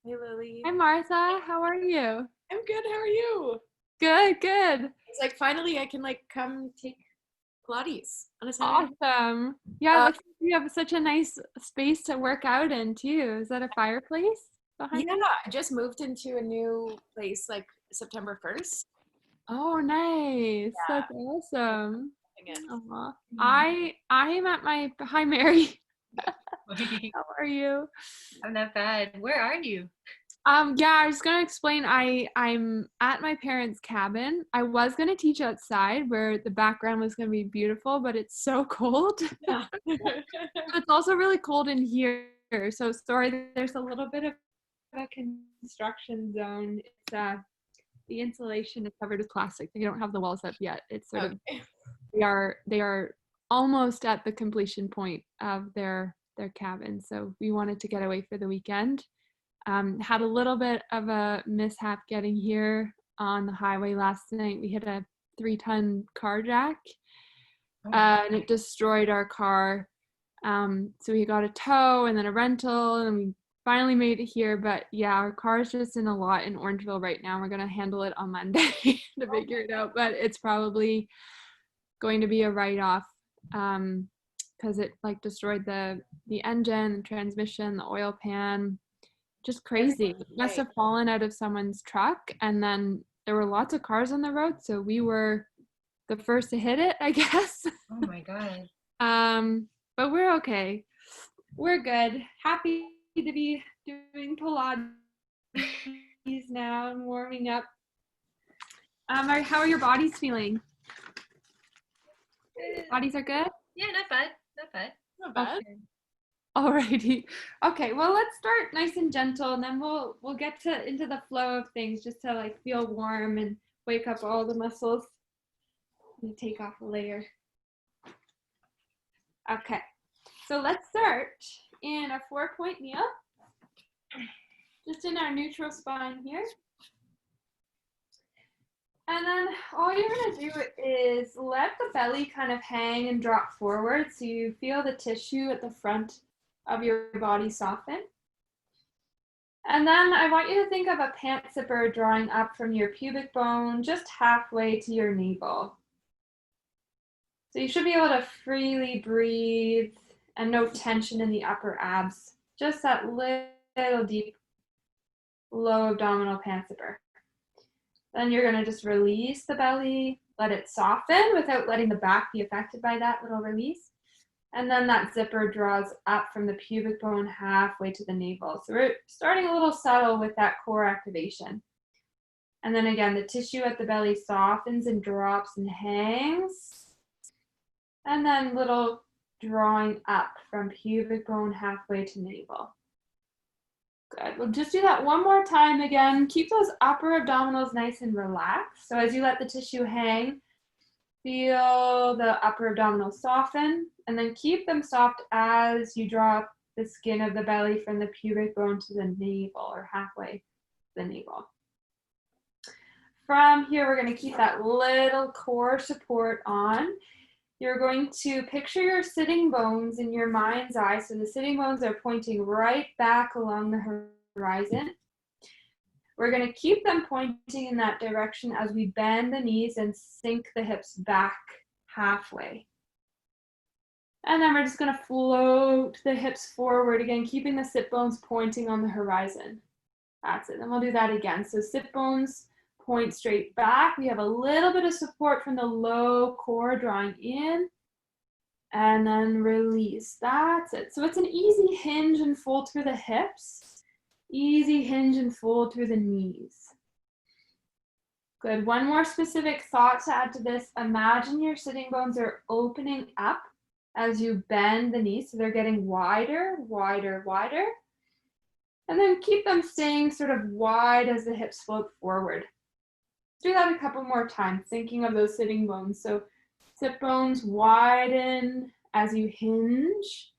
Hey, Lily. Hi Martha, how are you? I'm good. How are you? Good, good. It's like finally I can like come take Pilates on a Saturday. Awesome. Yeah, it Uh, looks like you have such a nice space to work out in too. Is that a fireplace behind yeah, you? I just moved into a new place like September 1st. Oh, nice. That's Yeah, awesome. loving it. Aw. I am at my hi Mary. I'm How are you? not bad. Where are you? Yeah, I was gonna explain. I'm at my parents' cabin. I was gonna teach outside where the background was gonna be beautiful, but it's so cold. Yeah. It's also really cold in here. So sorry, there's a little bit of a construction zone. It's the insulation is covered with plastic. They don't have the walls up yet. It's sort of Okay. they are almost at the completion point of their cabin. So we wanted to get away for the weekend. Had a little bit of a mishap getting here on the highway last night. We hit a 3-ton car jack, Oh my and it destroyed our car. So we got a tow and then a rental, and we finally made it here. But yeah, our car is just in a lot in Orangeville right now. We're gonna handle it on Monday to figure it out. But it's probably going to be a write-off because it like destroyed the engine, the transmission, the oil pan. Just crazy. It must Okay. have fallen out of someone's truck, and then there were lots of cars on the road, so we were the first to hit it, I guess. oh my God. But we're okay. We're good. Happy to be doing Pilates now and warming up. How are your bodies feeling? Bodies are good? Yeah, not bad. Not bad. Not bad. Okay. Alrighty. Okay, well let's start nice and gentle and then we'll get to into the flow of things just to like feel warm and wake up all the muscles. I'm gonna take off a layer. Okay, so let's start in a 4-point kneel. Just in our neutral spine here. And then all you're gonna do is let the belly kind of hang and drop forward so you feel the tissue at the front of your body soften. And then I want you to think of a pant zipper drawing up from your pubic bone just halfway to your navel. So you should be able to freely breathe and no tension in the upper abs, just that little deep low abdominal pant zipper. Then you're going to just release the belly, let it soften without letting the back be affected by that little release. And then that zipper draws up from the pubic bone halfway to the navel. So we're starting a little subtle with that core activation. And then again, the tissue at the belly softens and drops and hangs. And then little drawing up from pubic bone halfway to navel. Good. We'll just do that one more time again. Keep those upper abdominals nice and relaxed. So as you let the tissue hang, feel the upper abdominals soften, and then keep them soft as you drop the skin of the belly from the pubic bone to the navel, or halfway to the navel. From here, we're going to keep that little core support on. You're going to picture your sitting bones in your mind's eye. So the sitting bones are pointing right back along the horizon. We're going to keep them pointing in that direction as we bend the knees and sink the hips back halfway. And then we're just going to float the hips forward again, keeping the sit bones pointing on the horizon. That's it. Then we'll do that again. So sit bones point straight back. We have a little bit of support from the low core drawing in. And then release. That's it. So it's an easy hinge and fold through the hips. Easy hinge and fold through the knees. Good. One more specific thought to add to this. Imagine your sitting bones are opening up as you bend the knees. So they're getting wider, wider, wider. And then keep them staying sort of wide as the hips float forward. Do that a couple more times, thinking of those sitting bones. So sit bones widen as you hinge.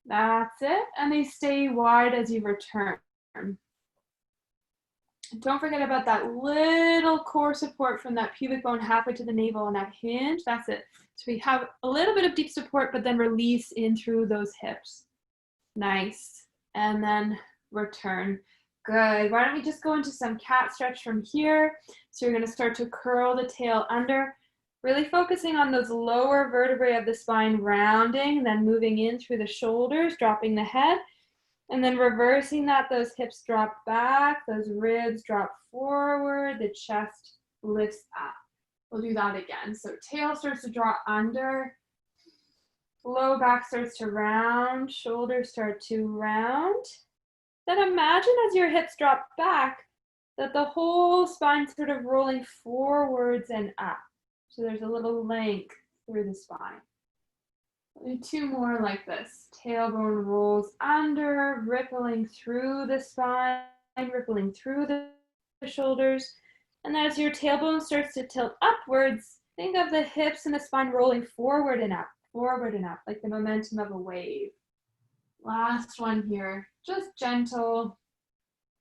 That's it. And they stay wide as you return. Don't forget about that little core support from that pubic bone halfway to the navel and that hinge. That's it. So we have a little bit of deep support, but then release in through those hips. Nice. And then return. Good. Why don't we just go into some cat stretch from here? So you're going to start to curl the tail under, really focusing on those lower vertebrae of the spine rounding, then moving in through the shoulders, dropping the head, and then reversing that. Those hips drop back, those ribs drop forward, the chest lifts up. We'll do that again. So tail starts to draw under, low back starts to round, shoulders start to round. Then imagine as your hips drop back that the whole spine sort of rolling forwards and up. So there's a little length through the spine. We'll do 2 more like this. Tailbone rolls under, rippling through the spine, rippling through the shoulders. And as your tailbone starts to tilt upwards, think of the hips and the spine rolling forward and up, like the momentum of a wave. Last one here, just gentle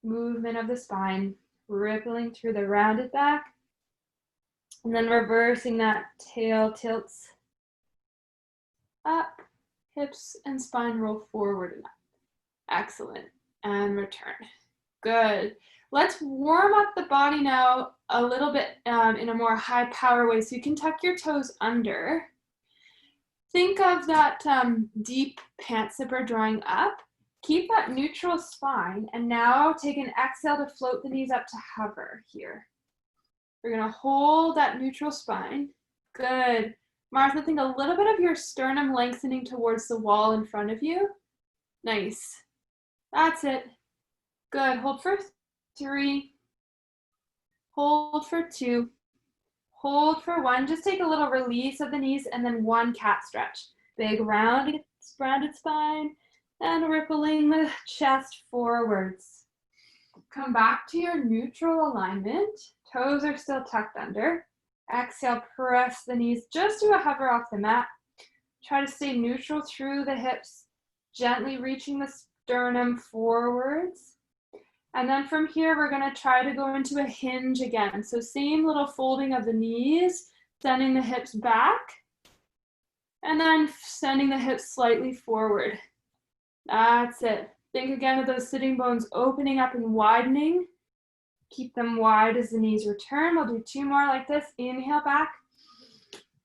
movement of the spine, rippling through the rounded back, and then reversing that. Tail tilts up, hips and spine roll forward and up. Excellent, and return. Good. Let's warm up the body now a little bit in a more high power way. So you can tuck your toes under. Think of that deep pant zipper drawing up. Keep that neutral spine, and now take an exhale to float the knees up to hover here. We're gonna hold that neutral spine. Good. Martha, think a little bit of your sternum lengthening towards the wall in front of you. Nice. That's it. Good. Hold for 3. Hold for 2. Hold for 1. Just take a little release of the knees and then 1 cat stretch. Big rounded spine and rippling the chest forwards. Come back to your neutral alignment. Toes are still tucked under. Exhale, press the knees. Just do a hover off the mat. Try to stay neutral through the hips, gently reaching the sternum forwards. And then from here, we're going to try to go into a hinge again. So same little folding of the knees, sending the hips back, and then sending the hips slightly forward. That's it. Think again of those sitting bones opening up and widening. Keep them wide as the knees return. We'll do 2 more like this. Inhale back.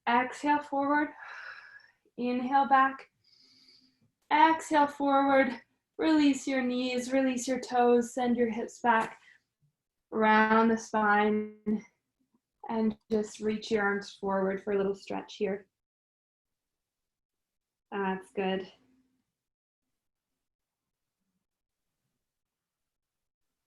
Exhale forward. Inhale back. Exhale forward. Release your knees, release your toes, send your hips back around the spine, and just reach your arms forward for a little stretch here. That's good.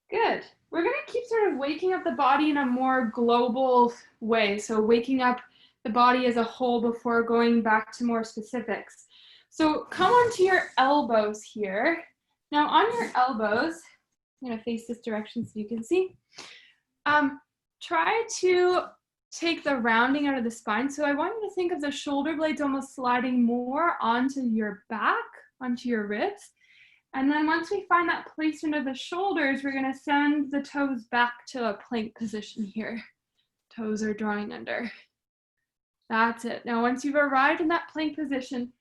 Good. We're going to keep sort of waking up the body in a more global way. So waking up the body as a whole before going back to more specifics. So come onto your elbows here. Now on your elbows, I'm going to face this direction so you can see. Try to take the rounding out of the spine. So I want you to think of the shoulder blades almost sliding more onto your back, onto your ribs. And then once we find that placement of the shoulders, we're going to send the toes back to a plank position here. Toes are drawing under. That's it. Now once you've arrived in that plank position,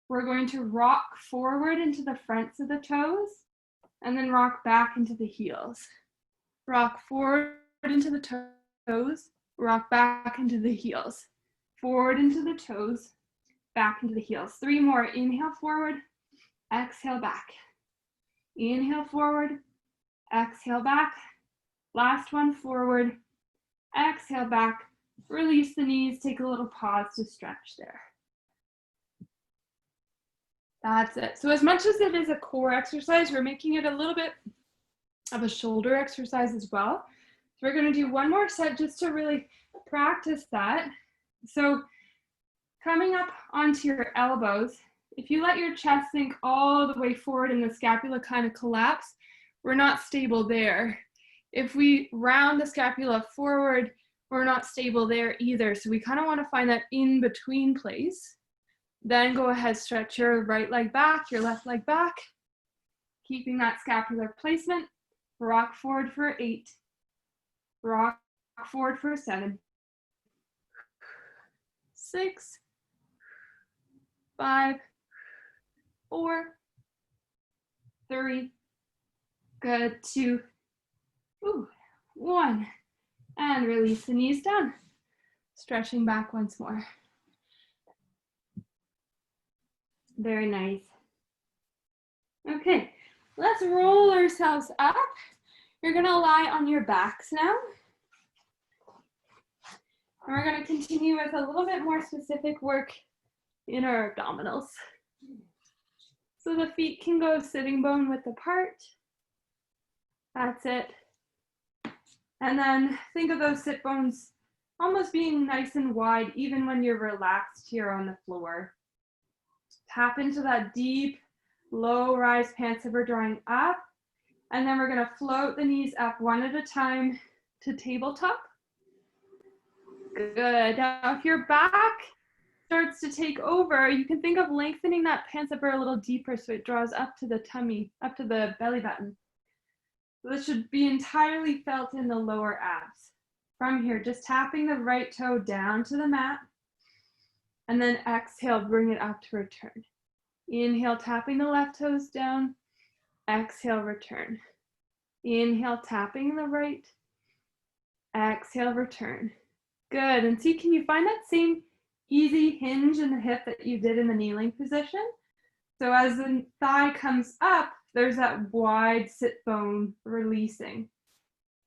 we're going to rock forward into the fronts of the toes and then rock back into the heels. Rock forward into the toes, rock back into the heels. Forward into the toes, back into the heels. 3 more. Inhale forward, exhale back. Inhale forward, exhale back. Last one, forward, exhale back. Release the knees, take a little pause to stretch there. That's it. So as much as it is a core exercise, we're making it a little bit of a shoulder exercise as well. So we're going to do 1 more set just to really practice that. So coming up onto your elbows, if you let your chest sink all the way forward and the scapula kind of collapse, we're not stable there. If we round the scapula forward, we're not stable there either. So we kind of want to find that in-between place. Then go ahead, stretch your right leg back, your left leg back, keeping that scapular placement. Rock forward for 8, rock forward for 7, 6, 5, 4, 3, Good, 2, 1, and release the knees down. Stretching back once more. Very nice. Okay, let's roll ourselves up. You're gonna lie on your backs now. And we're gonna continue with a little bit more specific work in our abdominals. So the feet can go sitting bone width apart. That's it. And then think of those sit bones almost being nice and wide, even when you're relaxed here on the floor. Tap into that deep, low rise pants if we're drawing up. And then we're gonna float the knees up one at a time to tabletop. Good. Now, if your back starts to take over, you can think of lengthening that pants upper a little deeper so it draws up to the tummy, up to the belly button. This should be entirely felt in the lower abs. From here, just tapping the right toe down to the mat, and then exhale, bring it up to return. Inhale, tapping the left toes down, exhale, return. Inhale, tapping the right, exhale, return. Good, and see, can you find that same easy hinge in the hip that you did in the kneeling position? So as the thigh comes up, there's that wide sit bone releasing.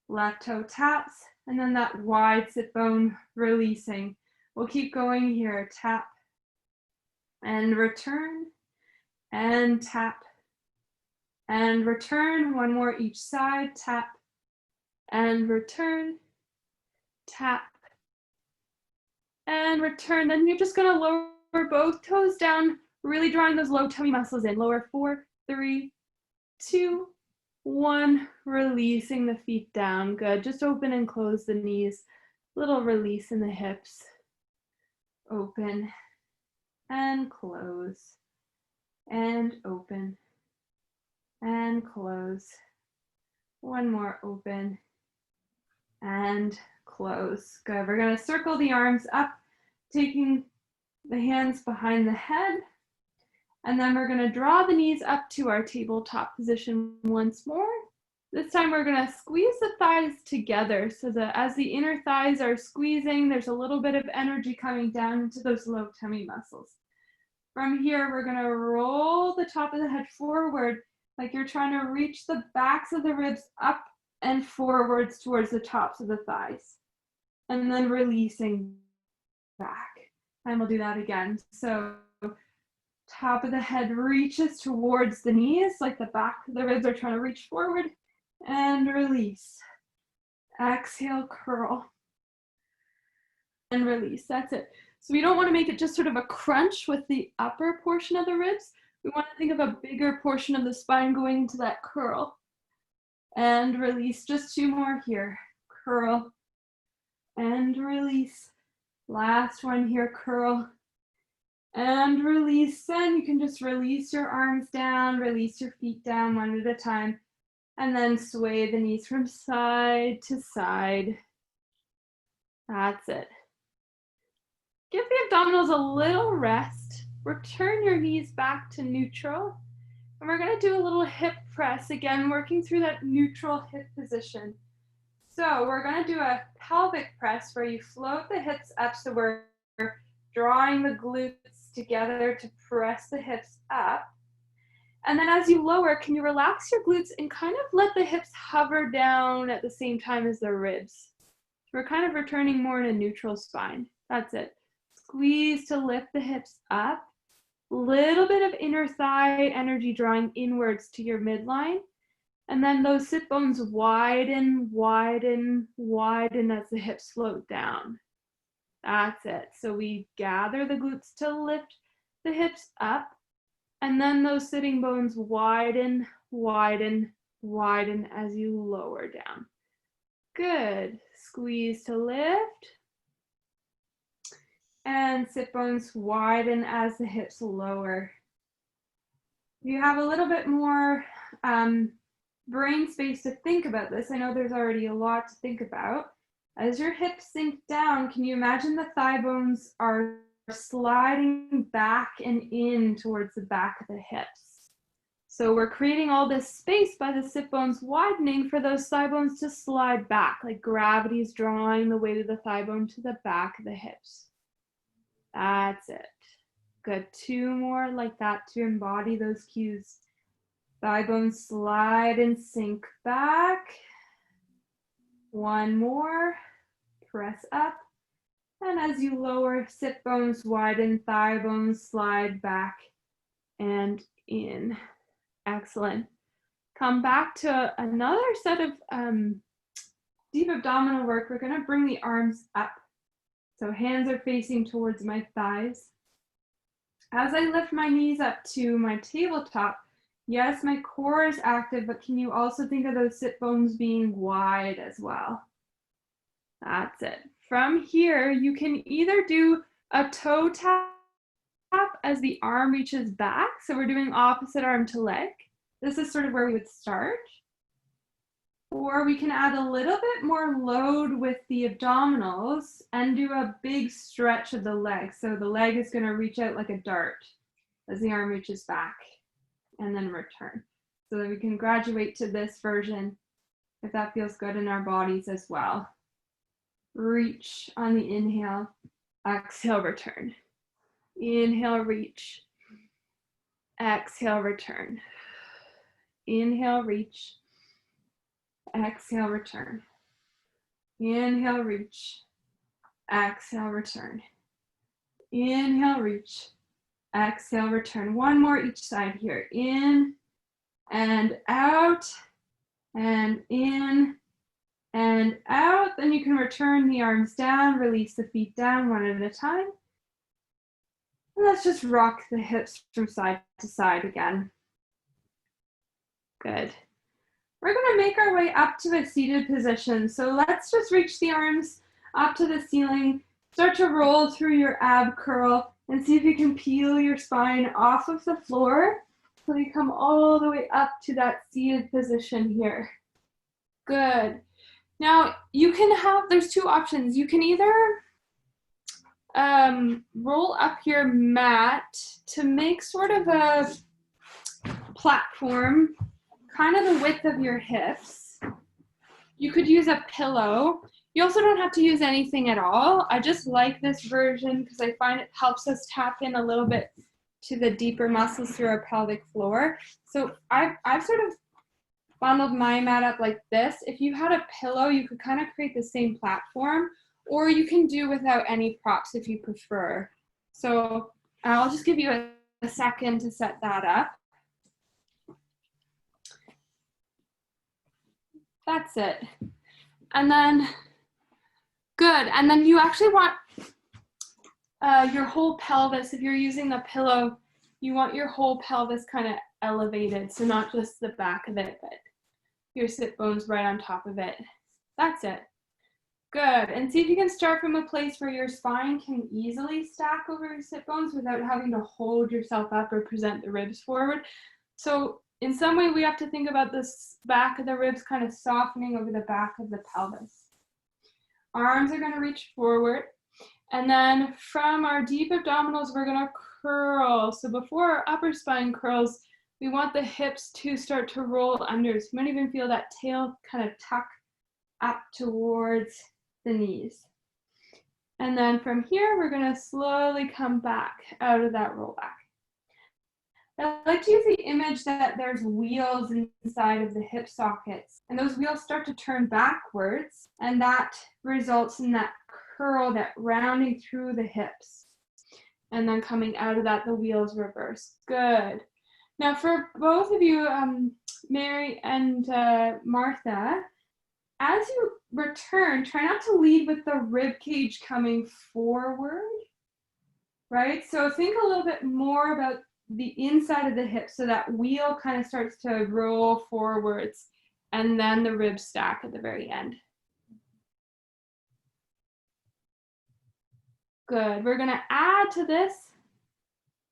Left toe taps, and then that wide sit bone releasing. We'll keep going here. Tap and return and tap and return. One more each side. Tap and return. Tap and return. Then you're just going to lower both toes down, really drawing those low tummy muscles in. Lower 4, 3, 2, 1. Releasing the feet down. Good. Just open and close the knees. Little release in the hips. Open and close and open and close. One more, open and close. Good. We're going to circle the arms up, taking the hands behind the head. And then we're going to draw the knees up to our tabletop position once more. This time we're going to squeeze the thighs together so that as the inner thighs are squeezing, there's a little bit of energy coming down into those low tummy muscles. From here, we're going to roll the top of the head forward like you're trying to reach the backs of the ribs up and forwards towards the tops of the thighs. And then releasing back. And we'll do that again. So top of the head reaches towards the knees, like the back of the ribs are trying to reach forward, and release. Exhale, curl, and release. That's it. So we don't want to make it just sort of a crunch with the upper portion of the ribs. We want to think of a bigger portion of the spine going into that curl. And release. Just 2 more here. Curl, and release. Last one here, curl, and release. And you can just release your arms down, release your feet down one at a time, and then sway the knees from side to side. That's it. Give the abdominals a little rest. Return your knees back to neutral. And we're going to do a little hip press, again, working through that neutral hip position. So we're going to do a pelvic press where you float the hips up, so we're drawing the glutes together to press the hips up. And then as you lower, can you relax your glutes and kind of let the hips hover down at the same time as the ribs? So we're kind of returning more in a neutral spine. That's it. Squeeze to lift the hips up. Little bit of inner thigh energy drawing inwards to your midline. And then those sit bones widen, widen, widen as the hips float down. That's it. So we gather the glutes to lift the hips up. And then those sitting bones widen, widen, widen as you lower down. Good. Squeeze to lift. And sit bones widen as the hips lower. You have a little bit more brain space to think about this. I know there's already a lot to think about. As your hips sink down, can you imagine the thigh bones are sliding back and in towards the back of the hips? So we're creating all this space by the sit bones widening for those thigh bones to slide back, like gravity is drawing the weight of the thigh bone to the back of the hips. That's it. Good. 2 more like that to embody those cues. Thigh bones slide and sink back. 1 more. Press up. And as you lower, sit bones widen, thigh bones slide back and in. Excellent. Come back to another set of deep abdominal work. We're going to bring the arms up. So hands are facing towards my thighs. As I lift my knees up to my tabletop, yes, my core is active, but can you also think of those sit bones being wide as well? That's it. From here, you can either do a toe tap as the arm reaches back. So we're doing opposite arm to leg. This is sort of where we would start. Or we can add a little bit more load with the abdominals and do a big stretch of the leg. So the leg is going to reach out like a dart as the arm reaches back and then return. So that we can graduate to this version if that feels good in our bodies as well. Reach on the inhale, exhale, return. Inhale, reach. Exhale, return. Inhale, reach. Exhale, return. Inhale, reach. Exhale, return. Inhale, reach. Exhale, return. 1 more each side here. In and out and in and out. Then you can return the arms down, release the feet down one at a time. And let's just rock the hips from side to side again. Good. We're going to make our way up to a seated position. So let's just reach the arms up to the ceiling. Start to roll through your ab curl and see if you can peel your spine off of the floor so you come all the way up to that seated position here. Good. Now you can have, there's 2 options. You can either roll up your mat to make sort of a platform, kind of the width of your hips. You could use a pillow. You also don't have to use anything at all. I just like this version because I find it helps us tap in a little bit to the deeper muscles through our pelvic floor. So I've sort of bundled my mat up like this. If you had a pillow, you could kind of create the same platform, or you can do without any props if you prefer. So I'll just give you a second to set that up. That's it. And then, good. And then you actually want your whole pelvis, if you're using the pillow, you want your whole pelvis kind of elevated. So not just the back of it, but your sit bones right on top of it. That's it. Good. And see if you can start from a place where your spine can easily stack over your sit bones without having to hold yourself up or present the ribs forward. So in some way, we have to think about this back of the ribs kind of softening over the back of the pelvis. Arms are going to reach forward. And then from our deep abdominals, we're going to curl. So before our upper spine curls, we want the hips to start to roll under. So you might even feel that tail kind of tuck up towards the knees. And then from here, we're going to slowly come back out of that rollback. I like to use the image that there's wheels inside of the hip sockets, and those wheels start to turn backwards, and that results in that curl, that rounding through the hips. And then coming out of that, the wheels reverse. Good. Now for both of you, Mary and Martha, as you return, try not to lead with the rib cage coming forward, right? So think a little bit more about the inside of the hip, so that wheel kind of starts to roll forwards, and then the ribs stack at the very end. Good. We're going to add to this.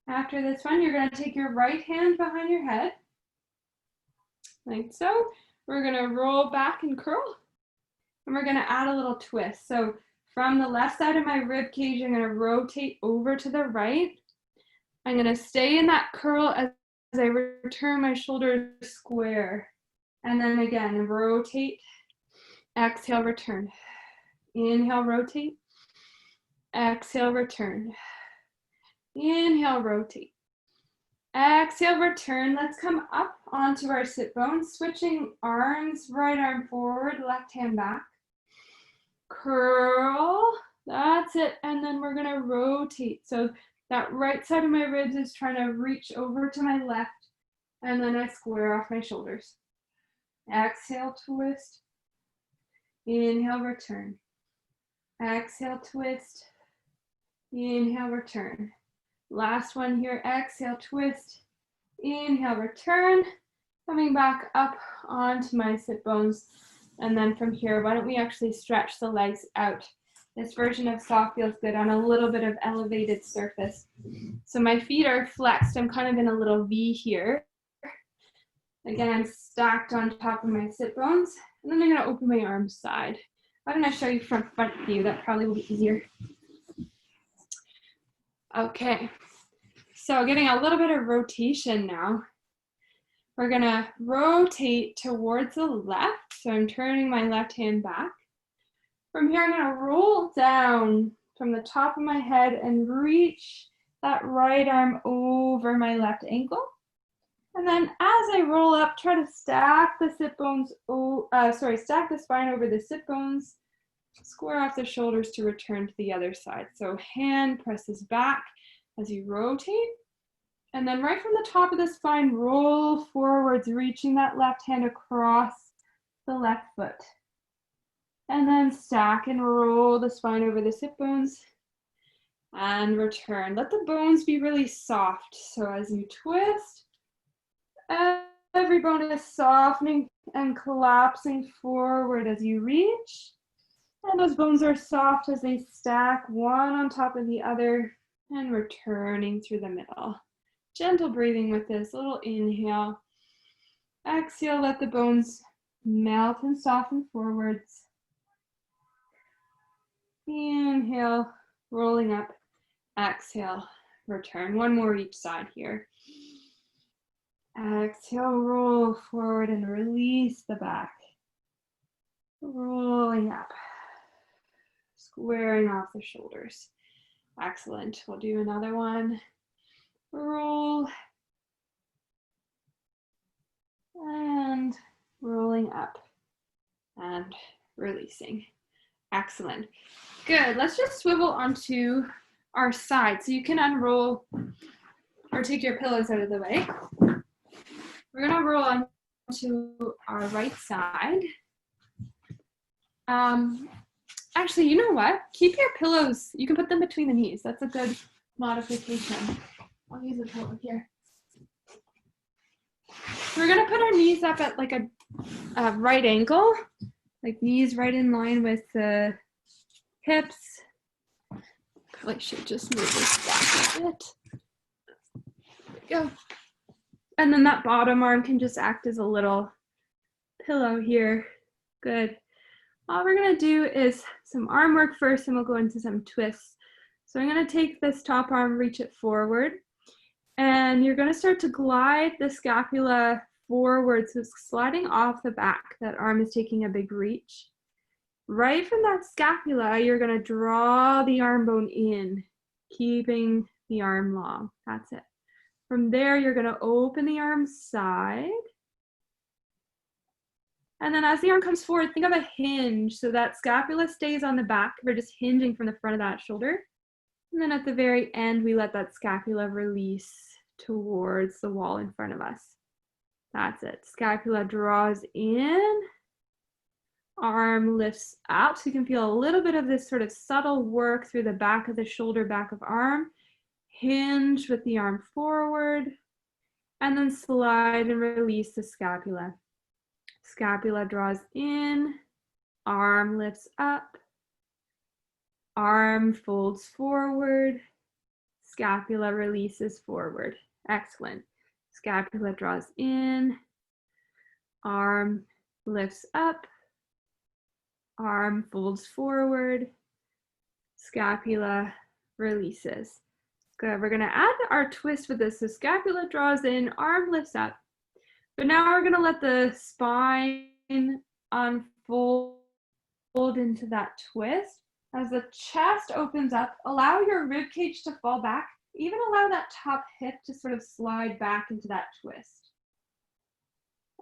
After this one, you're going to take your right hand behind your head, like so. We're going to roll back and curl, and we're going to add a little twist. So from the left side of my rib cage, I'm going to rotate over to the right. I'm going to stay in that curl as I return my shoulders square. And then again, rotate. Exhale, return. Inhale, rotate. Exhale, return. Inhale, rotate. Exhale, return. Let's come up onto our sit bones, switching arms, right arm forward, left hand back. Curl, that's it. And then we're gonna rotate. So that right side of my ribs is trying to reach over to my left, and then I square off my shoulders. Exhale, twist. Inhale, return. Exhale, twist. Inhale, return. Last one here, exhale, twist. Inhale, return. Coming back up onto my sit bones. And then from here, why don't we actually stretch the legs out? This version of soft feels good on a little bit of elevated surface. So my feet are flexed. I'm kind of in a little V here. Again, I'm stacked on top of my sit bones. And then I'm gonna open my arms side. Why don't I show you front view? That probably will be easier. Okay, so getting a little bit of rotation now. We're gonna rotate towards the left. So I'm turning my left hand back. From here, I'm gonna roll down from the top of my head and reach that right arm over my left ankle. And then as I roll up, try to stack the sit bones, stack the spine over the sit bones, square off the shoulders to return to the other side. So hand presses back as you rotate. And then right from the top of the spine, roll forwards, reaching that left hand across the left foot. And then stack and roll the spine over the sit bones and return. Let the bones be really soft. So as you twist, every bone is softening and collapsing forward as you reach. And those bones are soft as they stack one on top of the other and returning through the middle. Gentle breathing with this, little inhale. Exhale, let the bones melt and soften forwards. Inhale, rolling up. Exhale, return. One more each side here. Exhale, roll forward and release the back. Rolling up. Squaring off the shoulders. Excellent. We'll do another one. Roll. And rolling up. And releasing. Excellent. Good. Let's just swivel onto our side. So you can unroll or take your pillows out of the way. We're going to roll onto our right side. Actually, you know what? Keep your pillows. You can put them between the knees. That's a good modification. I'll use a pillow here. We're going to put our knees up at like a right angle, like knees right in line with the hips. Probably should just move this back a bit. There we go. And then that bottom arm can just act as a little pillow here. Good. All we're going to do is some arm work first, and we'll go into some twists. So I'm going to take this top arm, reach it forward, and you're going to start to glide the scapula forward. So it's sliding off the back. That arm is taking a big reach. Right from that scapula, you're going to draw the arm bone in, keeping the arm long. That's it. From there, you're going to open the arm side. And then as the arm comes forward, think of a hinge. So that scapula stays on the back. We're just hinging from the front of that shoulder. And then at the very end, we let that scapula release towards the wall in front of us. That's it. Scapula draws in. Arm lifts up. So you can feel a little bit of this sort of subtle work through the back of the shoulder, back of arm. Hinge with the arm forward. And then slide and release the scapula. Scapula draws in, arm lifts up, arm folds forward, scapula releases forward. Excellent. Scapula draws in, arm lifts up, arm folds forward, scapula releases. Good. We're going to add our twist with this. So scapula draws in, arm lifts up. But now we're going to let the spine unfold into that twist. As the chest opens up, allow your rib cage to fall back. Even allow that top hip to sort of slide back into that twist.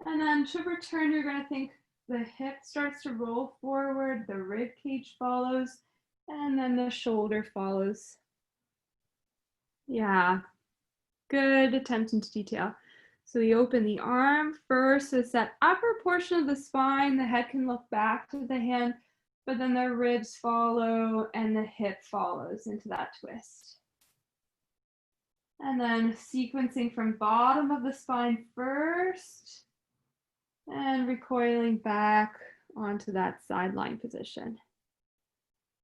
And then to return, you're going to think the hip starts to roll forward, the rib cage follows, and then the shoulder follows. Yeah, good attention to detail. So we open the arm first. So it's that upper portion of the spine. The head can look back to the hand, but then the ribs follow and the hip follows into that twist. And then sequencing from bottom of the spine first and recoiling back onto that sideline position.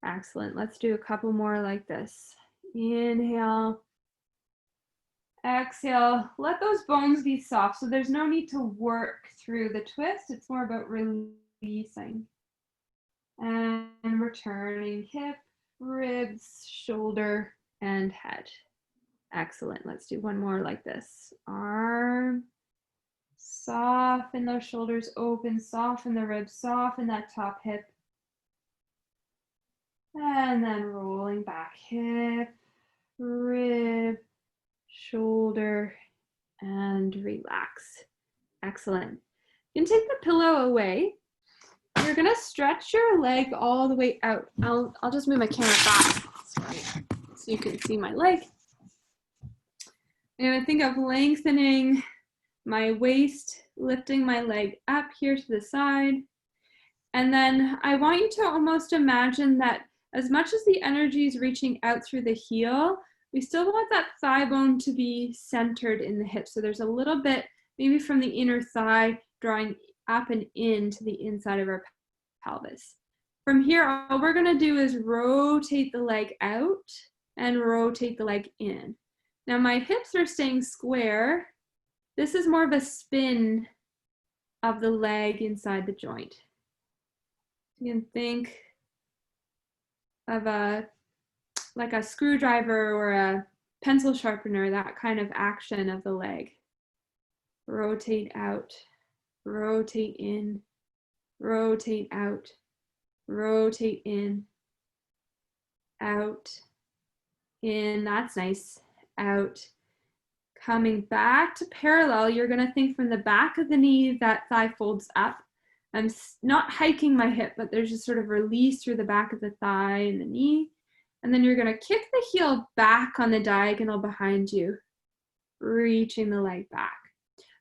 Excellent. Let's do a couple more like this. Inhale. Exhale. Let those bones be soft. So there's no need to work through the twist. It's more about releasing. And returning hip, ribs, shoulder, and head. Excellent. Let's do one more like this. Arm. Soften those shoulders open. Soften the ribs. Soften that top hip. And then rolling back. Hip, rib, shoulder, and relax. Excellent. You can take the pillow away. You're gonna stretch your leg all the way out. I'll just move my camera back so you can see my leg. I'm gonna think of lengthening my waist, lifting my leg up here to the side. And then I want you to almost imagine that as much as the energy is reaching out through the heel, we still want that thigh bone to be centered in the hip. So there's a little bit, maybe from the inner thigh, drawing up and in to the inside of our pelvis. From here, all we're gonna do is rotate the leg out and rotate the leg in. Now my hips are staying square. This is more of a spin of the leg inside the joint. You can think of like a screwdriver or a pencil sharpener, that kind of action of the leg. Rotate out, rotate in, rotate out, rotate in, out, in, that's nice, out. Coming back to parallel, you're gonna think from the back of the knee, that thigh folds up. I'm not hiking my hip, but there's just sort of release through the back of the thigh and the knee. And then you're gonna kick the heel back on the diagonal behind you, reaching the leg back.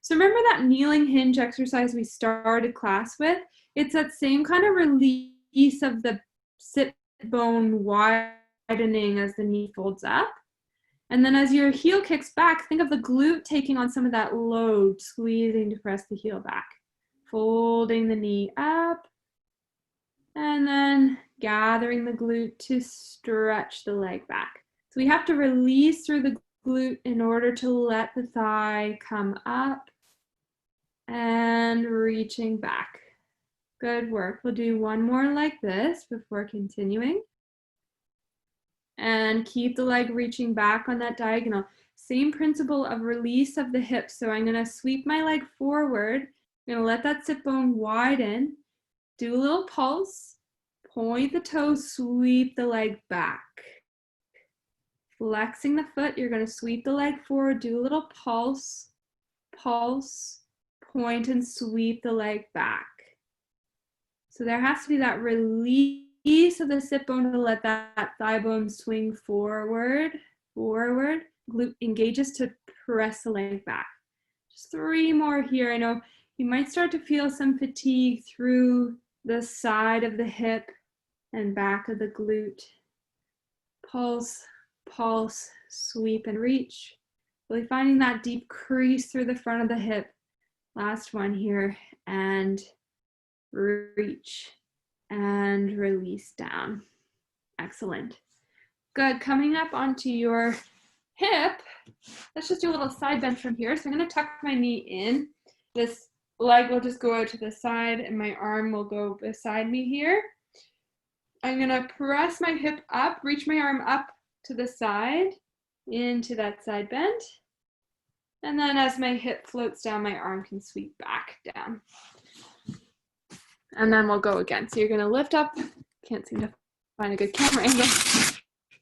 So remember that kneeling hinge exercise we started class with? It's that same kind of release of the sit bone widening as the knee folds up. And then as your heel kicks back, think of the glute taking on some of that load, squeezing to press the heel back. Folding the knee up, and then gathering the glute to stretch the leg back. So we have to release through the glute in order to let the thigh come up and reaching back. Good work. We'll do one more like this before continuing. And keep the leg reaching back on that diagonal. Same principle of release of the hips. So I'm going to sweep my leg forward. I'm going to let that sit bone widen. Do a little pulse. Point the toes, sweep the leg back. Flexing the foot, you're going to sweep the leg forward. Do a little pulse. Pulse. Point and sweep the leg back. So there has to be that release of the sit bone to let that thigh bone swing forward, forward. Glute engages to press the leg back. Just 3 more here. I know you might start to feel some fatigue through the side of the hip and back of the glute. Pulse, pulse, sweep and reach. Really finding that deep crease through the front of the hip. Last one here, and reach and release down. Excellent. Good. Coming up onto your hip, let's just do a little side bend from here. So I'm going to tuck my knee in. This leg will just go out to the side and my arm will go beside me here. I'm going to press my hip up, reach my arm up to the side, into that side bend. And then as my hip floats down, my arm can sweep back down. And then we'll go again. So you're gonna lift up, can't seem to find a good camera angle.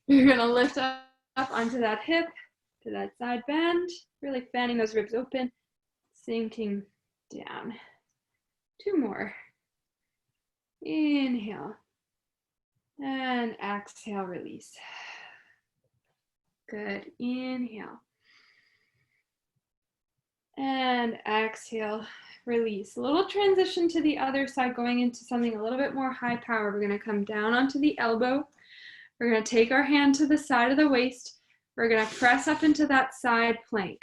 You're gonna lift up onto that hip, to that side bend, really fanning those ribs open, sinking down. 2 more. Inhale. And exhale, release. Good. Inhale. And exhale, release. A little transition to the other side, going into something a little bit more high power. We're going to come down onto the elbow. We're going to take our hand to the side of the waist. We're going to press up into that side plank.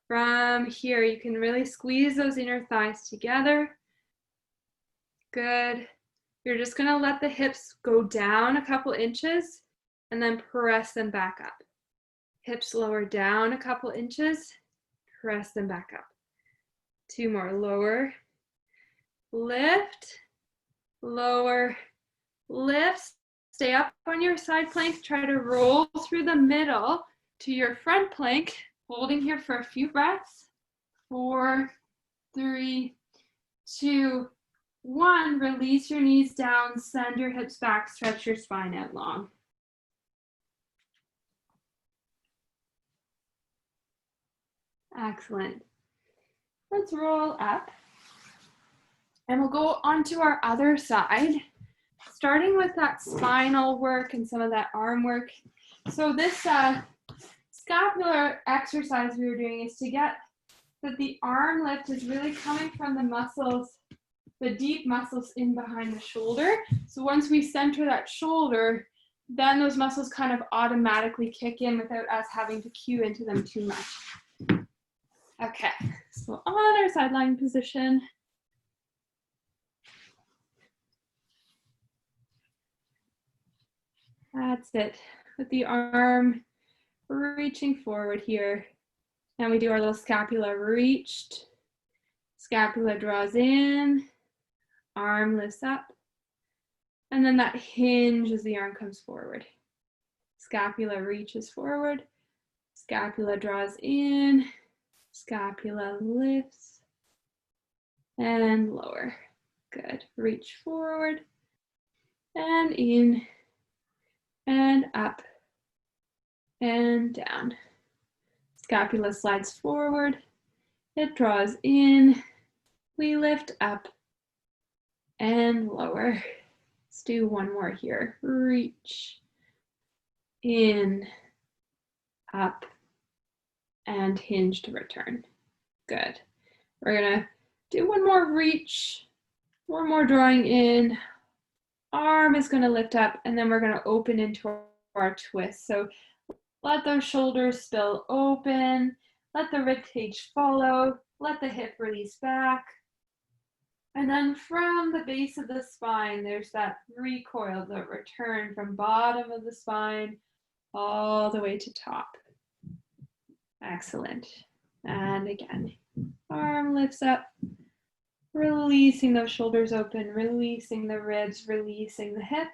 From here, you can really squeeze those inner thighs together. Good. You're just going to let the hips go down a couple inches and then press them back up. Hips lower down a couple inches, press them back up. 2 more. Lower, lift, lower, lift. Stay up on your side plank. Try to roll through the middle to your front plank, holding here for a few breaths. 4, 3, 2, 1. Release your knees down, send your hips back, stretch your spine out long. Excellent. Let's roll up. And we'll go onto our other side, starting with that spinal work and some of that arm work. So this scapular exercise we were doing is to get that the arm lift is really coming from the muscles, the deep muscles in behind the shoulder. So once we center that shoulder, then those muscles kind of automatically kick in without us having to cue into them too much. Okay, so on our sideline position. That's it. With the arm reaching forward here. And we do our little scapula reached. Scapula draws in, arm lifts up. And then that hinge as the arm comes forward. Scapula reaches forward, scapula draws in, scapula lifts, and lower. Good. Reach forward, and in, and up, and down. Scapula slides forward, it draws in, we lift up, and lower. Let's do 1 more here. Reach, in, up, and hinge to return. Good. We're gonna do 1 more reach, 1 more drawing in, arm is gonna lift up, and then we're gonna open into our twist. So let those shoulders spill open, let the rib cage follow, let the hip release back. And then from the base of the spine, there's that recoil, the return from bottom of the spine all the way to top. Excellent. And again, arm lifts up, releasing those shoulders open, releasing the ribs, releasing the hip.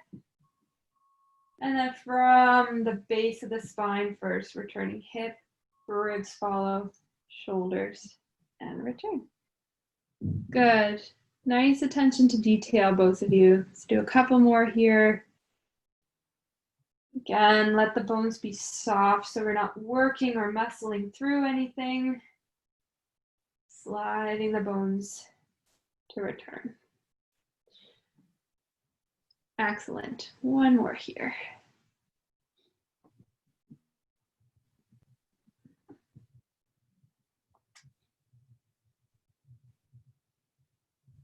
And then from the base of the spine first, returning hip, ribs follow, shoulders, and return. Good. Nice attention to detail, both of you. Let's do a couple more here. Again, let the bones be soft so we're not working or muscling through anything. Sliding the bones to return. Excellent. 1 more here.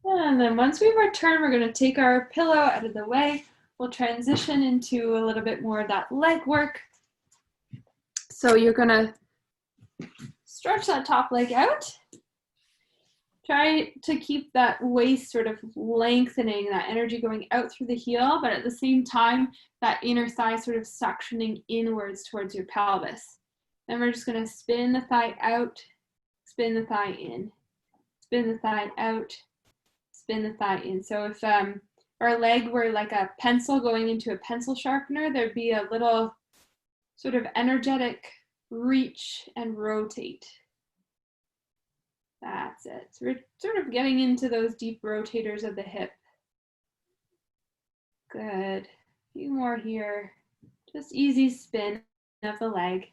And then once we return, we're going to take our pillow out of the way. We'll transition into a little bit more of that leg work. So you're going to stretch that top leg out. Try to keep that waist sort of lengthening, that energy going out through the heel, but at the same time, that inner thigh sort of suctioning inwards towards your pelvis. Then we're just going to spin the thigh out, spin the thigh in, spin the thigh out, spin the thigh in. So if our leg were like a pencil going into a pencil sharpener, there'd be a little sort of energetic reach and rotate. That's it. So we're sort of getting into those deep rotators of the hip. Good. A few more here. Just easy spin of the leg.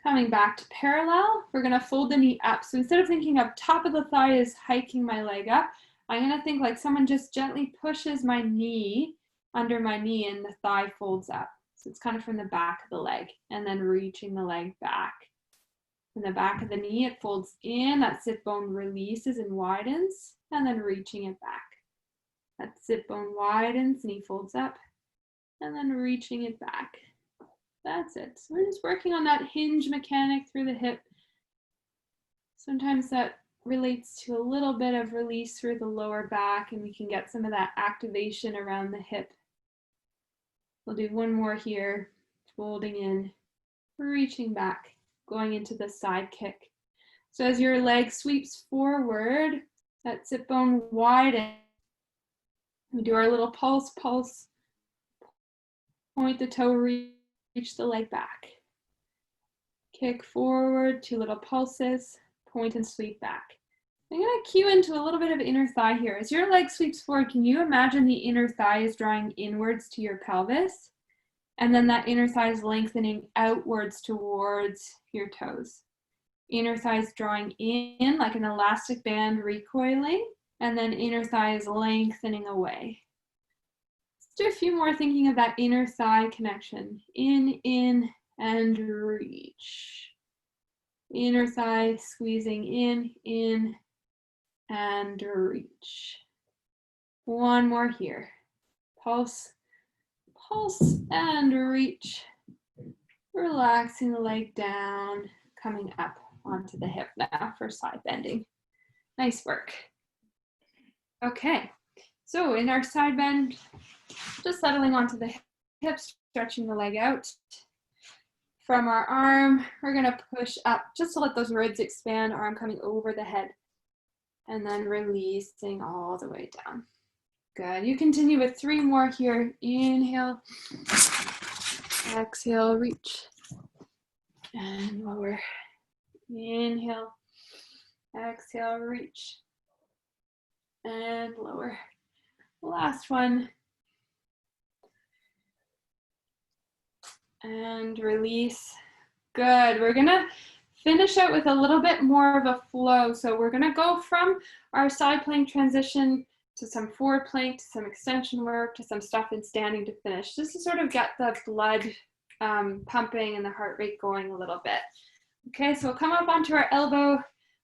Coming back to parallel, we're going to fold the knee up. So instead of thinking of top of the thigh is hiking my leg up, I'm going to think like someone just gently pushes my knee under my knee and the thigh folds up. So it's kind of from the back of the leg and then reaching the leg back. From the back of the knee, it folds in, that sit bone releases and widens, and then reaching it back. That sit bone widens, knee folds up, and then reaching it back. That's it. So we're just working on that hinge mechanic through the hip. Sometimes that relates to a little bit of release through the lower back, and we can get some of that activation around the hip. We'll do one more here, folding in, reaching back, going into the side kick. So as your leg sweeps forward, that sit bone widens. We do our little pulse, pulse, point the toe, reach the leg back. Kick forward, 2 little pulses, point and sweep back. I'm going to cue into a little bit of inner thigh here. As your leg sweeps forward, can you imagine the inner thigh is drawing inwards to your pelvis? And then that inner thigh is lengthening outwards towards your toes. Inner thigh is drawing in like an elastic band recoiling, and then inner thigh is lengthening away. Let's do a few more thinking of that inner thigh connection. In, and reach. Inner thigh squeezing in, and reach. One more here. Pulse, pulse, and reach. Relaxing the leg down, coming up onto the hip now for side bending. Nice work. Okay, so in our side bend, just settling onto the hips, stretching the leg out. From our arm, we're gonna push up just to let those ribs expand, arm coming over the head, and then releasing all the way down. Good, you continue with 3 more here. Inhale, exhale, reach, and lower. Inhale, exhale, reach, and lower. Last one. And release. Good. We're gonna finish out with a little bit more of a flow. So we're gonna go from our side plank transition to some forward plank, to some extension work, to some stuff in standing to finish, just to sort of get the blood pumping and the heart rate going a little bit. Okay, so we'll come up onto our elbow,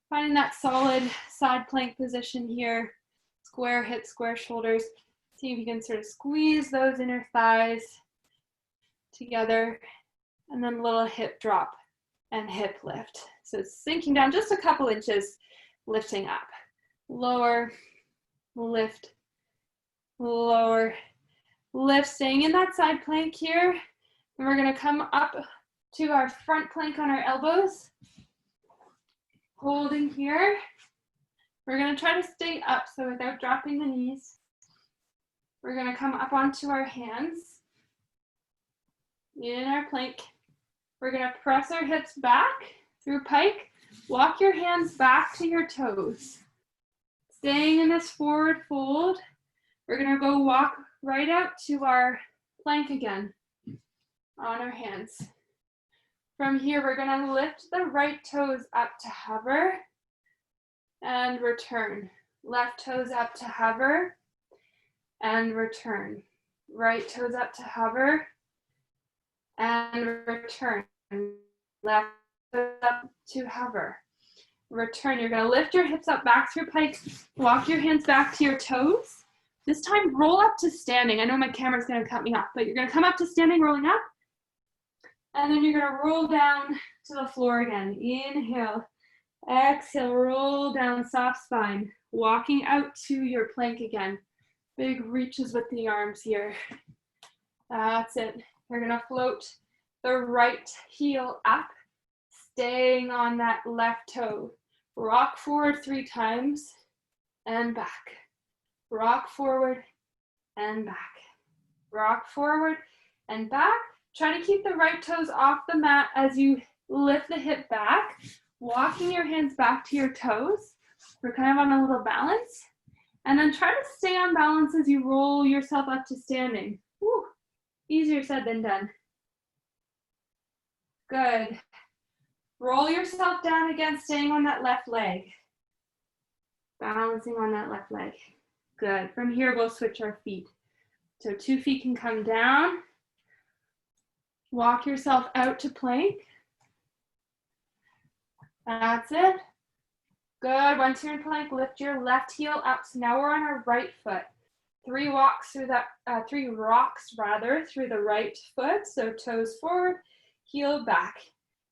finding that solid side plank position here. Square hips, square shoulders. See if you can sort of squeeze those inner thighs together, and then a little hip drop and hip lift. So it's sinking down just a couple inches, lifting up. Lower, lift, lower, lift, staying in that side plank here. And we're gonna come up to our front plank on our elbows, holding here. We're gonna try to stay up, so without dropping the knees. We're gonna come up onto our hands in our plank. We're gonna press our hips back through pike. Walk your hands back to your toes. Staying in this forward fold. We're gonna go walk right out to our plank again on our hands. From here, we're gonna lift the right toes up to hover and return. Left toes up to hover and return. Right toes up to hover and return. Left toes up to hover. Return. You're gonna lift your hips up back through pike. Walk your hands back to your toes. This time, roll up to standing. I know my camera's gonna cut me off, but you're gonna come up to standing, rolling up. And then you're gonna roll down to the floor again. Inhale, exhale, roll down, soft spine. Walking out to your plank again. Big reaches with the arms here. That's it. You're gonna float the right heel up, staying on that left toe. Rock forward 3 times and back. Rock forward and back. rock forward and back. Try to keep the right toes off the mat as you lift the hip back, walking your hands back to your toes. We're kind of on a little balance. And then try to stay on balance as you roll yourself up to standing. Woo. Easier said than done. Good. Roll yourself down again, staying on that left leg. Balancing on that left leg. Good. From here, we'll switch our feet. So 2 feet can come down. Walk yourself out to plank. That's it. Good. Once you're in plank, lift your left heel up. So now we're on our right foot. 3 rocks through the right foot. So toes forward, heel back.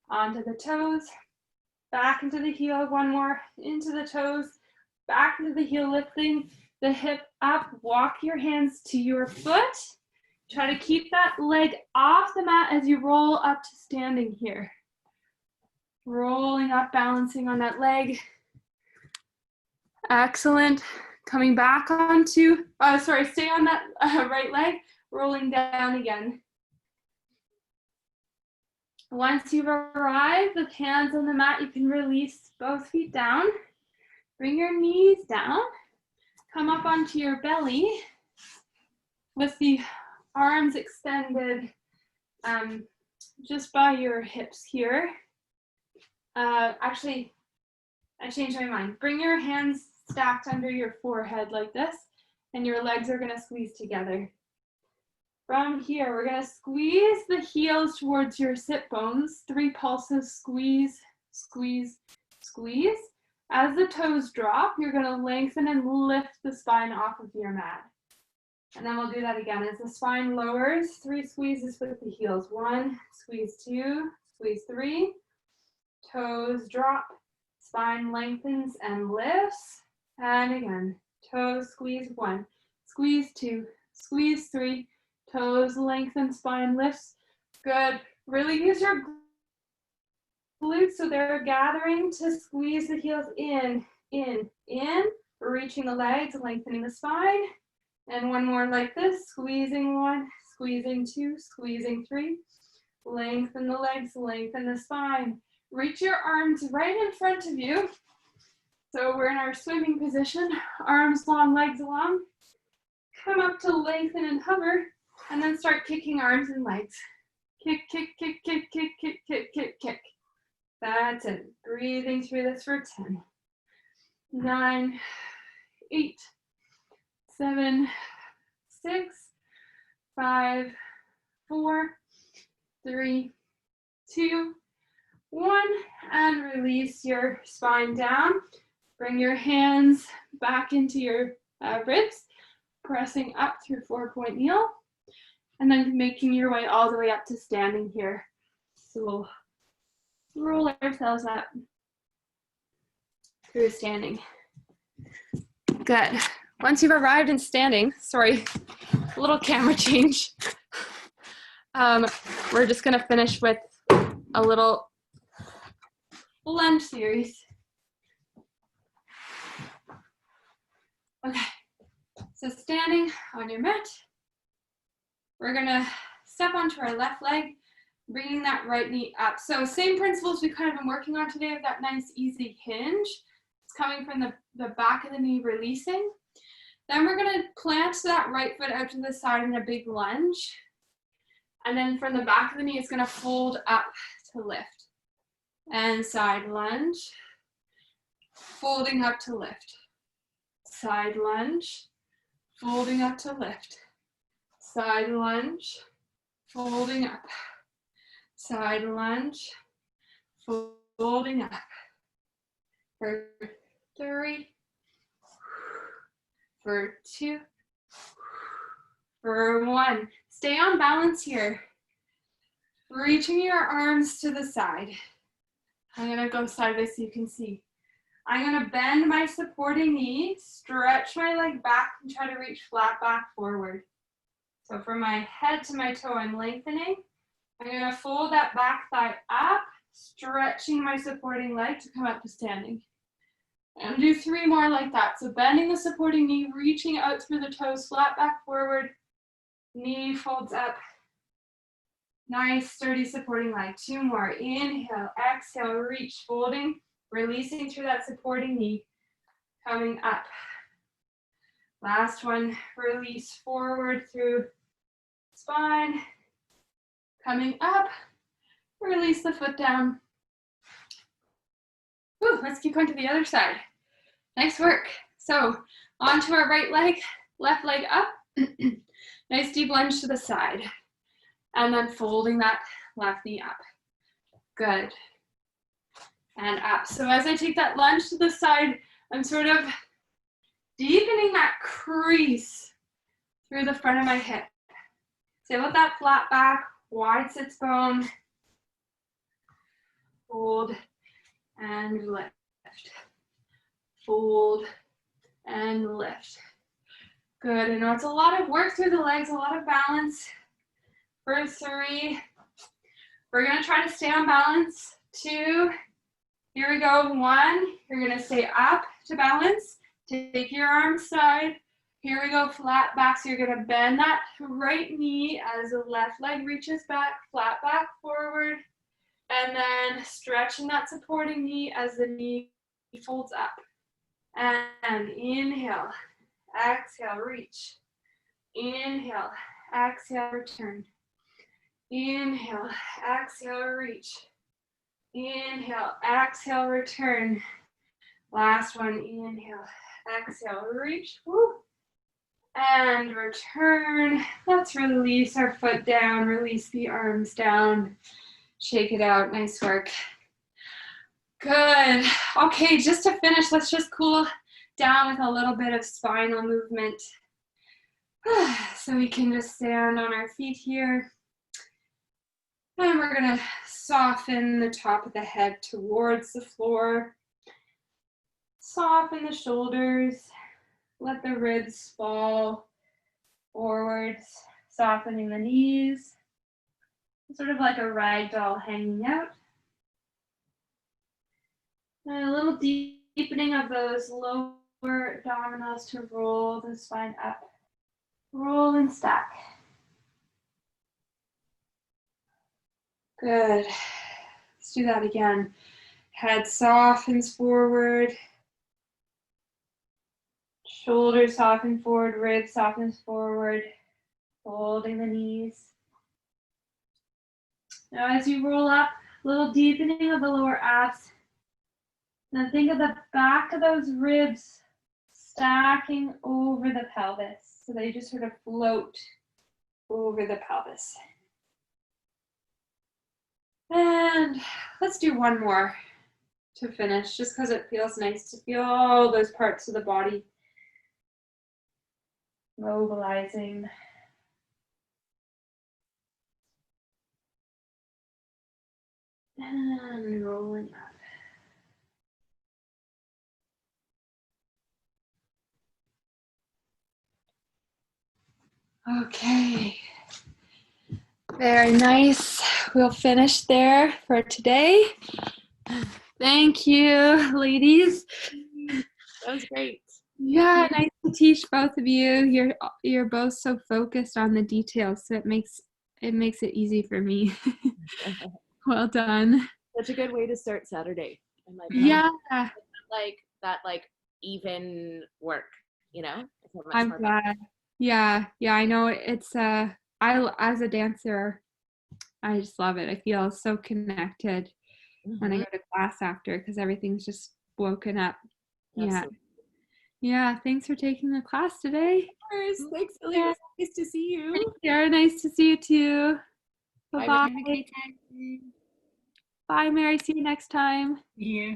Onto the toes, back into the heel. One more, into the toes, back into the heel, lifting the hip up. Walk your hands to your foot. Try to keep that leg off the mat as you roll up to standing here. Rolling up, balancing on that leg. Excellent. Coming back onto, stay on that right leg, rolling down again. Once you've arrived with hands on the mat, you can release both feet down. Bring your knees down. Come up onto your belly with the arms extended just by your hips here. Actually, I changed my mind. Bring your hands stacked under your forehead like this, and your legs are going to squeeze together. From here, we're going to squeeze the heels towards your sit bones. 3 pulses, squeeze, squeeze, squeeze. As the toes drop, you're going to lengthen and lift the spine off of your mat. And then we'll do that again. As the spine lowers, 3 squeezes with the heels. 1, squeeze 2, squeeze 3. Toes drop, spine lengthens and lifts. And again, toes squeeze 1, squeeze 2, squeeze 3. Toes lengthen, spine lifts. Good. Really use your glutes so they're gathering to squeeze the heels in, reaching the legs, lengthening the spine. And one more like this, squeezing 1, squeezing 2, squeezing 3. Lengthen the legs, lengthen the spine. Reach your arms right in front of you. So we're in our swimming position, arms long, legs long. Come up to lengthen and hover. And then start kicking arms and legs. Kick, kick, kick, kick, kick, kick, kick, kick, kick. That's it. Breathing through this for 10, 9, 8, 7, 6, 5, 4, 3, 2, 1. And release your spine down. Bring your hands back into your ribs, pressing up through 4-point kneel. And then making your way all the way up to standing here. So we'll roll ourselves up through standing. Good. Once you've arrived in standing, sorry, a little camera change. We're just gonna finish with a little lunge series. Okay, so standing on your mat. We're gonna step onto our left leg, bringing that right knee up. So same principles we've kind of been working on today of that nice easy hinge. It's coming from the back of the knee, releasing. Then we're gonna plant that right foot out to the side in a big lunge. And then from the back of the knee, it's gonna fold up to lift. And side lunge, folding up to lift. Side lunge, folding up to lift. Side lunge, folding up. Side lunge, folding up. For 3, for 2, for 1. Stay on balance here. Reaching your arms to the side. I'm gonna go sideways so you can see. I'm gonna bend my supporting knee, stretch my leg back, and try to reach flat back forward. So from my head to my toe, I'm lengthening. I'm gonna fold that back thigh up, stretching my supporting leg to come up to standing. And do 3 more like that. So bending the supporting knee, reaching out through the toes, flat back forward, knee folds up. Nice, sturdy supporting leg. 2 more. Inhale, exhale, reach, folding, releasing through that supporting knee. Coming up. Last one, release forward through spine. Coming up, release the foot down. Whew, let's keep going to the other side. Nice work. So onto our right leg, left leg up. Nice deep lunge to the side. And then folding that left knee up. Good. And up. So as I take that lunge to the side, I'm sort of deepening that crease through the front of my hip. Stay with that flat back, wide sits bone. Fold and lift. Fold and lift. Good. I know it's a lot of work through the legs, a lot of balance. For 3, we're going to try to stay on balance. 2, here we go. 1, you're going to stay up to balance. Take your arms side. Here we go, flat back. So you're going to bend that right knee as the left leg reaches back, flat back forward. And then stretching that supporting knee as the knee folds up. And inhale, exhale, reach. Inhale, exhale, return. Inhale, exhale, reach. Inhale, exhale, return. Last one, inhale, exhale, reach. Woo. And return. Let's release our foot down, release the arms down. Shake it out, nice work. Good. Okay, just to finish, let's just cool down with a little bit of spinal movement. So we can just stand on our feet here. And we're gonna soften the top of the head towards the floor. Soften the shoulders. Let the ribs fall forwards. Softening the knees. Sort of like a rag doll hanging out. And a little deepening of those lower abdominals to roll the spine up. Roll and stack. Good. Let's do that again. Head softens forward. Shoulders soften forward, ribs softens forward. Folding the knees. Now as you roll up, a little deepening of the lower abs. Now think of the back of those ribs stacking over the pelvis. So they just sort of float over the pelvis. And let's do one more to finish, just because it feels nice to feel all those parts of the body mobilizing. And rolling up. Okay. Very nice. We'll finish there for today. Thank you, ladies. That was great. Yeah, nice to teach both of you. You're both so focused on the details, so it makes it easy for me. Well done. Such a good way to start Saturday. And like, Yeah. Like even work, you know? It's much I'm more glad. Yeah, I know it's as a dancer, I just love it. I feel so connected when I go to class after, because everything's just woken up. Absolutely. Yeah, thanks for taking the class today. Of course. Thanks, Lily. It was nice to see you. Yeah, nice to see you too. Bye, Bye-bye. Have a great time. Bye, Mary. See you next time. Yeah.